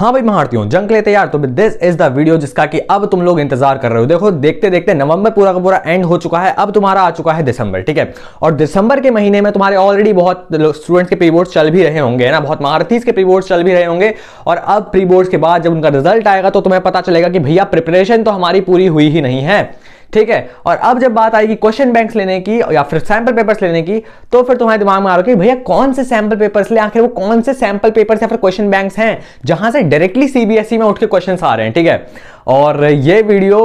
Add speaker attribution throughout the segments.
Speaker 1: हाँ भाई महारथियों, जंग के लिए तैयार? तो दिस इज द वीडियो जिसका कि अब तुम लोग इंतजार कर रहे हो। देखो देखते देखते नवंबर पूरा का पूरा एंड हो चुका है, अब तुम्हारा आ चुका है दिसंबर, ठीक है। और दिसंबर के महीने में तुम्हारे ऑलरेडी बहुत स्टूडेंट्स के प्री बोर्ड्स चल भी रहे होंगे ना, बहुत महारथीज के प्री बोर्ड्स चल भी रहे होंगे। और अब प्री बोर्ड्स के बाद जब उनका रिजल्ट आएगा तो तुम्हें पता चलेगा कि भैया प्रिपरेशन तो हमारी पूरी हुई ही नहीं है, ठीक है। और अब जब बात आएगी क्वेश्चन बैंक्स लेने की या फिर सैंपल पेपर्स लेने की, तो फिर तुम्हारे दिमाग में आ रहा है कि भैया कौन से सैंपल पेपर्स ले, आखिर वो कौन से सैंपल पेपर्स या फिर क्वेश्चन बैंक्स हैं जहां से डायरेक्टली सीबीएसई में उठ के क्वेश्चंस आ रहे हैं, ठीक है। और ये वीडियो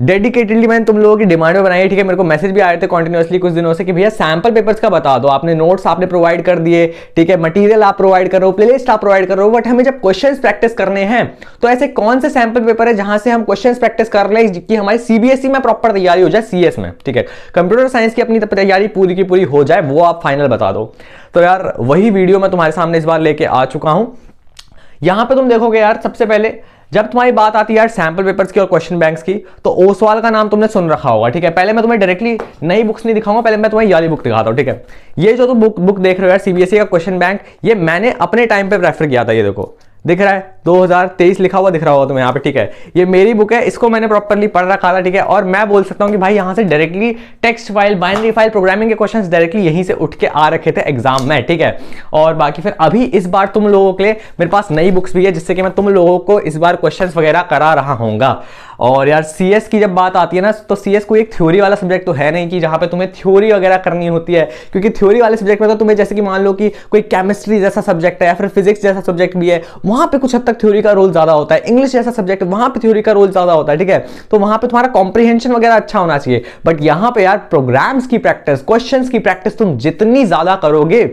Speaker 1: डेडिकेटेडली मैंने तुम लोगों की डिमांड में बनाई है, ठीक है। मेरे को मैसेज भी आए थे कंटिन्यूअसली कुछ दिनों से कि भैया सैंपल पेपर्स का बता दो, आपने नोट्स आपने प्रोवाइड कर दिए, ठीक है, मटेरियल आप प्रोवाइड कर रहे हो, प्लेलिस्ट आप प्रोवाइड कर रहे हो, बट हमें जब क्वेश्चंस प्रैक्टिस करने हैं तो ऐसे कौन से सैंपल पेपर है जहां से हम क्वेश्चंस प्रैक्टिस कर ले कि हमारी सीबीएसई में प्रॉपर तैयारी हो जाए, सीएस में, ठीक है, कंप्यूटर साइंस की अपनी तैयारी पूरी की पूरी हो जाए, वो आप फाइनल बता दो। तो यार वही वीडियो मैं तुम्हारे सामने इस बार लेके आ चुका हूं। यहां पे तुम देखोगे यार, सबसे पहले जब तुम्हारी बात आती है यार सैंपल पेपर्स की और क्वेश्चन बैंक्स की, तो ओसवाल का नाम तुमने सुन रखा होगा, ठीक है। पहले मैं तुम्हें डायरेक्टली नई बुक्स नहीं दिखाऊंगा, पहले मैं तुम्हें ये वाली बुक दिखाता हूं, ठीक है। ये जो तुम बुक देख रहे हो यार, सीबीएसई का क्वेश्चन बैंक, ये मैंने अपने टाइम पे रेफर किया था। ये देखो दिख रहा है 2023 लिखा हुआ दिख रहा होगा तुम्हें यहाँ पे, ठीक है। ये मेरी बुक है, इसको मैंने प्रॉपर्ली पढ़ रखा था, ठीक है। और मैं बोल सकता हूँ कि भाई यहाँ से directly text file, binary file, programming के क्वेश्चंस डायरेक्टली यहीं से उठ के आ रखे थे एग्जाम में, ठीक है। और बाकी फिर अभी इस बार तुम लोगों के लिए मेरे पास नई बुक्स भी है, जिससे कि मैं तुम लोगों को इस बार क्वेश्चन वगैरह करा रहा हूँगा। और यार सीएस की जब बात आती है ना, तो सीएस कोई एक थ्योरी वाला सब्जेक्ट तो है नहीं कि जहां पे तुम्हें थ्योरी वगैरह करनी होती है, क्योंकि थ्योरी वाले सब्जेक्ट में तो तुम्हें जैसे कि मान लो कि कोई केमिस्ट्री जैसा सब्जेक्ट है या फिर फिजिक्स जैसा सब्जेक्ट भी है, वहां पे कुछ हद तक थ्योरी का रोल ज्यादा होता है। इंग्लिश जैसा सब्जेक्ट वहां पे थ्योरी का रोल ज्यादा होता है, ठीक है। तो वहां पे तुम्हारा कॉम्प्रिहेंशन वगैरह अच्छा होना चाहिए। बट यहां पे यार प्रोग्राम्स की प्रैक्टिस, क्वेश्चंस की प्रैक्टिस तुम जितनी ज्यादा करोगे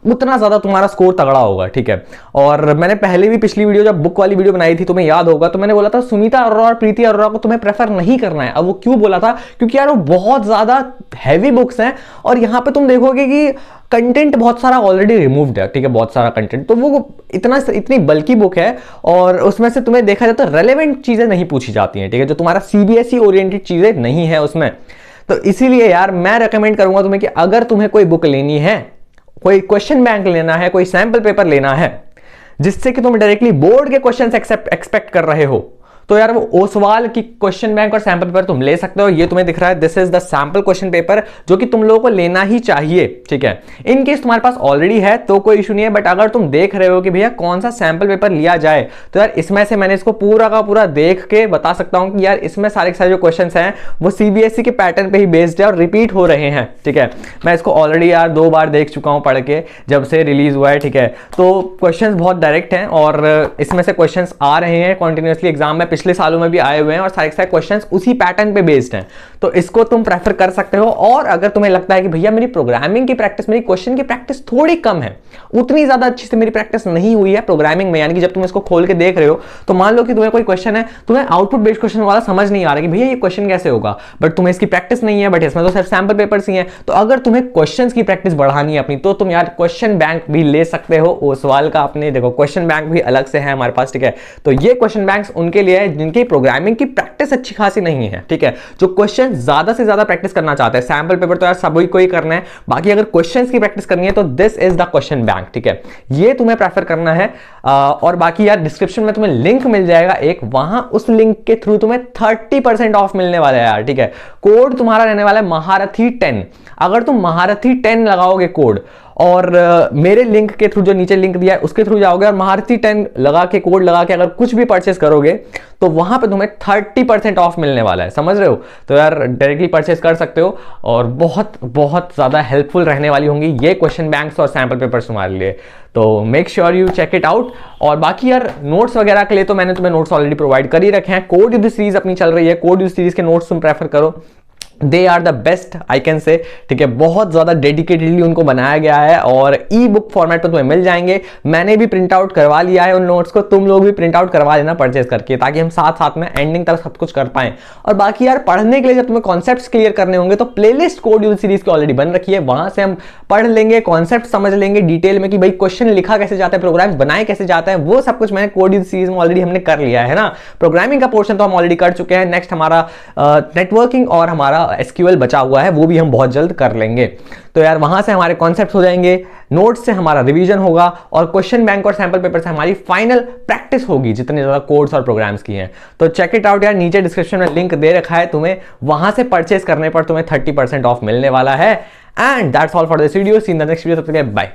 Speaker 1: उतना ज्यादा तुम्हारा स्कोर तगड़ा होगा, ठीक है। और मैंने पहले भी पिछली वीडियो जब बुक वाली वीडियो बनाई थी, तुम्हें याद होगा, तो मैंने बोला था सुनीता अरोरा और प्रीति अरोरा को तुम्हें प्रेफर नहीं करना है। अब वो क्यों बोला था? क्योंकि यार वो बहुत ज्यादा हैवी बुक्स हैं और यहां पे तुम देखोगे कि कंटेंट बहुत सारा ऑलरेडी रिमूव्ड है, ठीक है, बहुत सारा कंटेंट। तो वो इतनी बल्कि बुक है और उसमें से तुम्हें देखा जाए तो रेलेवेंट चीजें नहीं पूछी जाती हैं, ठीक है, जो तुम्हारा सीबीएसई ओरिएंटेड चीजें नहीं है उसमें। तो इसीलिए यार मैं रेकमेंड करूंगा तुम्हें कि अगर तुम्हें कोई बुक लेनी है, कोई क्वेश्चन बैंक लेना है, कोई सैंपल पेपर लेना है जिससे कि तुम डायरेक्टली बोर्ड के क्वेश्चंस एक्सपेक्ट कर रहे हो, तो यार वो ओसवाल की क्वेश्चन बैंक और सैंपल पेपर तुम ले सकते हो। ये तुम्हें दिख रहा है, this is the sample question paper, जो कि तुम लोगों को लेना ही चाहिए, ठीक है। इन केस तुम्हारे पास ऑलरेडी है तो कोई इशू नहीं है, बट अगर तुम देख रहे हो कि भैया कौन सा सैंपल पेपर लिया जाए, तो यार इसमें से मैंने इसको पूरा का पूरा देख के बता सकता हूं कि यार इसमें सारे के सारे जो क्वेश्चन हैं वो सीबीएसई के पैटर्न पे ही बेस्ड है और रिपीट हो रहे हैं, ठीक है। मैं इसको ऑलरेडी यार 2 बार देख चुका हूं पढ़ के, जब से रिलीज हुआ है, ठीक है। तो क्वेश्चन बहुत डायरेक्ट हैं और इसमें से क्वेश्चन आ रहे हैं कंटिन्यूअसली एग्जाम में, पिछले सालों में भी आए हुए हैं और सारे क्वेश्चंस उसी पैटर्न पे बेस्ड हैं। तो इसको तुम प्रेफर कर सकते हो। और अगर तुम्हें लगता है कि भैया मेरी प्रोग्रामिंग की प्रैक्टिस, मेरी क्वेश्चन की प्रैक्टिस थोड़ी कम है, उतनी ज्यादा अच्छी से मेरी प्रैक्टिस नहीं हुई है प्रोग्रामिंग में, यानी कि जब तुम इसको खोल के देख रहे हो तो मान लो कि तुम्हें कोई क्वेश्चन है, तुम्हें आउटपुट बेस्ड क्वेश्चन वाला समझ नहीं आ रहा कि भैया ये क्वेश्चन कैसे होगा, बट तुम्हें इसकी प्रैक्टिस नहीं है, बट इसमें तो सिर्फ सैंपल पेपर्स ही हैं। तो अगर तुम्हें क्वेश्चन की प्रैक्टिस बढ़ानी है अपनी, तो तुम यार क्वेश्चन बैंक भी ले सकते हो ओसवाल का। अपने देखो क्वेश्चन बैंक भी अलग से है हमारे पास, ठीक है। तो ये क्वेश्चन बैंक्स उनके लिए है जिनकी प्रोग्रामिंग की प्रैक्टिस अच्छी खासी नहीं है, ठीक है, जो क्वेश्चन ज्यादा से ज्यादा प्रैक्टिस करना चाहते हैं। सैंपल पेपर तो यार सभी को ही करना है, बाकी अगर क्वेश्चंस की प्रैक्टिस करनी है तो this is the question bank, ठीक है, ये तुम्हें प्रेफर करना है। और बाकी यार डिस्क्रिप्शन में तुम्हें लिंक मिल जाएगा एक, वहां उस लिंक के थ्रू तुम्हें 30% ऑफ मिलने वाला है यार, ठीक है। कोड तुम्हारा रहने वाला है महारथी 10। अगर तुम महारथी 10 लगाओगे कोड और मेरे लिंक के थ्रू, जो नीचे लिंक दिया है उसके थ्रू जाओगे और महारथी 10 लगा के, कोड लगा के अगर कुछ भी परचेस करोगे तो वहां पे तुम्हें 30% ऑफ मिलने वाला है, समझ रहे हो। तो यार डायरेक्टली परचेस कर सकते हो और बहुत बहुत ज्यादा हेल्पफुल रहने वाली होंगी ये क्वेश्चन बैंक्स और सैंपल पेपर्स तुम्हारे लिए। तो make sure you check it out. और बाकी यार नोट्स वगैरह के लिए तो मैंने तुम्हें नोट्स ऑलरेडी प्रोवाइड कर ही रखे हैं। कोड युद्ध सीरीज अपनी चल रही है, कोड युद्ध सीरीज के नोट्स तुम प्रेफर करो, they are the best I can say, ठीक है। बहुत ज्यादा डेडिकेटेडली उनको बनाया गया है और ई बुक फॉर्मेट में तुम्हें मिल जाएंगे। मैंने भी प्रिंट आउट करवा लिया है उन नोट्स को, तुम लोग भी प्रिंट आउट करवा लेना परचेस करके, ताकि हम साथ साथ में एंडिंग तक सब कुछ कर पाएं। और बाकी यार पढ़ने के लिए जब तुम्हें कॉन्सेप्ट्स क्लियर करने होंगे तो प्लेलिस्ट कोड युद्ध सीरीज की ऑलरेडी बन रखी है, वहां से हम पढ़ लेंगे, कॉन्सेप्ट समझ लेंगे डिटेल में कि भाई क्वेश्चन लिखा कैसे जाता है, प्रोग्राम्स बनाए कैसे जाता है, वो सब कुछ मैंने कोड युद्ध सीरीज में ऑलरेडी हमने कर लिया है ना। प्रोग्रामिंग का पोर्शन तो हम ऑलरेडी कर चुके हैं। नेक्स्ट हमारा नेटवर्किंग और हमारा SQL बचा हुआ है वो भी हम बहुत जल्द कर लेंगे। तो यार वहां से हमारे कॉन्सेप्ट हो जाएंगे, नोट्स से हमारा रिवीजन होगा और क्वेश्चन बैंक और सैंपल पेपर से हमारी फाइनल प्रैक्टिस होगी जितने ज्यादा कोड्स और प्रोग्राम्स की हैं। तो चेक इट आउट यार, नीचे डिस्क्रिप्शन में लिंक दे रखा है, तुम्हें वहां से परचेस करने पर तुम्हें 30% ऑफ मिलने वाला है। And that's all for this video, see in the next video, तब तक के लिए बाय।